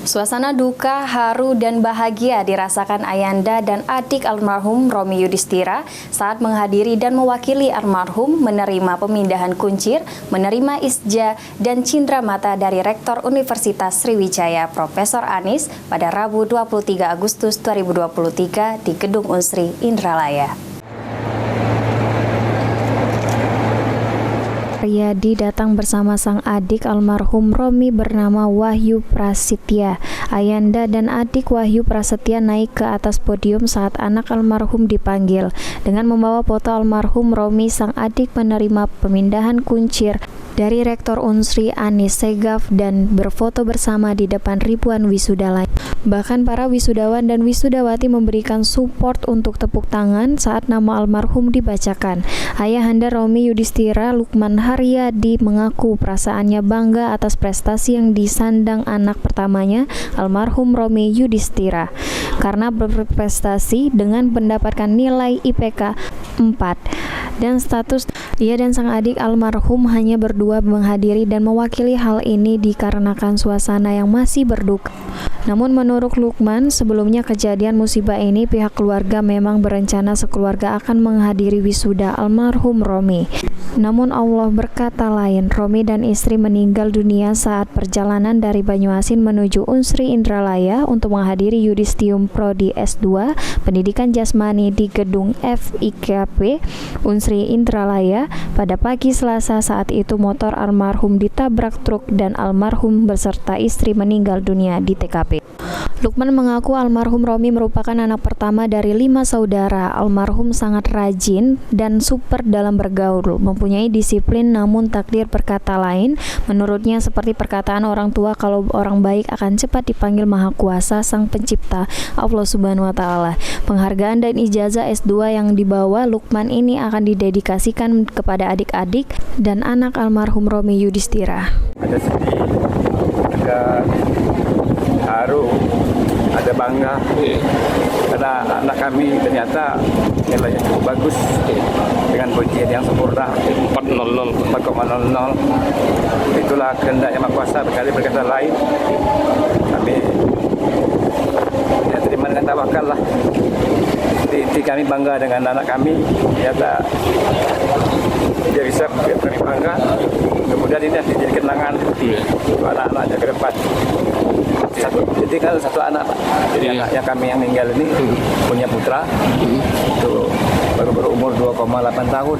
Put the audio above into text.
Suasana duka, haru, dan bahagia dirasakan Ayanda dan adik almarhum Romi Yudhistira saat menghadiri dan mewakili almarhum menerima pemindahan kuncir, menerima isja dan cindera mata dari Rektor Universitas Sriwijaya Profesor Anis pada Rabu 23 Agustus 2023 di Gedung Unsri Indralaya. Riyadi datang bersama sang adik almarhum Romi bernama Wahyu Prasetya. Ayanda dan adik Wahyu Prasetya naik ke atas podium saat anak almarhum dipanggil. Dengan membawa foto almarhum Romi, sang adik menerima pemindahan kuncir dari Rektor Unsri Anis Segaf dan berfoto bersama di depan ribuan wisuda lain. Bahkan para wisudawan dan wisudawati memberikan support untuk tepuk tangan saat nama almarhum dibacakan. Ayahanda Romi Yudhistira, Lukman Haryadi, mengaku perasaannya bangga atas prestasi yang disandang anak pertamanya, almarhum Romi Yudhistira, karena berprestasi dengan mendapatkan nilai IPK 4 dan status ia dan sang adik almarhum hanya berdua menghadiri dan mewakili hal ini dikarenakan suasana yang masih berduka. Namun menurut Lukman, sebelumnya kejadian musibah ini pihak keluarga memang berencana sekeluarga akan menghadiri wisuda almarhum Romi. Namun Allah berkata lain, Romi dan istri meninggal dunia saat perjalanan dari Banyuasin menuju Unsri Indralaya untuk menghadiri Yudhistium Prodi S2 Pendidikan Jasmani di Gedung FIKP Unsri Indralaya pada pagi Selasa. Saat itu motor almarhum ditabrak truk dan almarhum beserta istri meninggal dunia di TKP. Lukman mengaku almarhum Romi merupakan anak pertama dari 5 saudara. Almarhum sangat rajin dan super dalam bergaul, mempunyai disiplin, namun takdir berkata lain. Menurutnya seperti perkataan orang tua, kalau orang baik akan cepat dipanggil Maha Kuasa Sang Pencipta Allah Subhanahu wa Ta'ala. Penghargaan dan ijazah S2 yang dibawa Lukman ini akan didedikasikan kepada adik-adik dan anak almarhum Romi Yudhistira. Ada sedih, ada haru, ada bangga karena anak kami ternyata nilainya cukup bagus dengan ujian yang sempurna 4,00. Itulah kehendak Yang Maha Kuasa, berkali berkata lain. Kami ya terima dengan tawakal lah. Inti kami bangga dengan anak kami, ternyata dia bisa kami bangga. Kemudian ini jadi kenangan untuk anak-anaknya ke depan. Jadi kan satu anak, Pak. Jadi anak yang kami yang meninggal ini punya putra, itu baru berumur 2,8 tahun.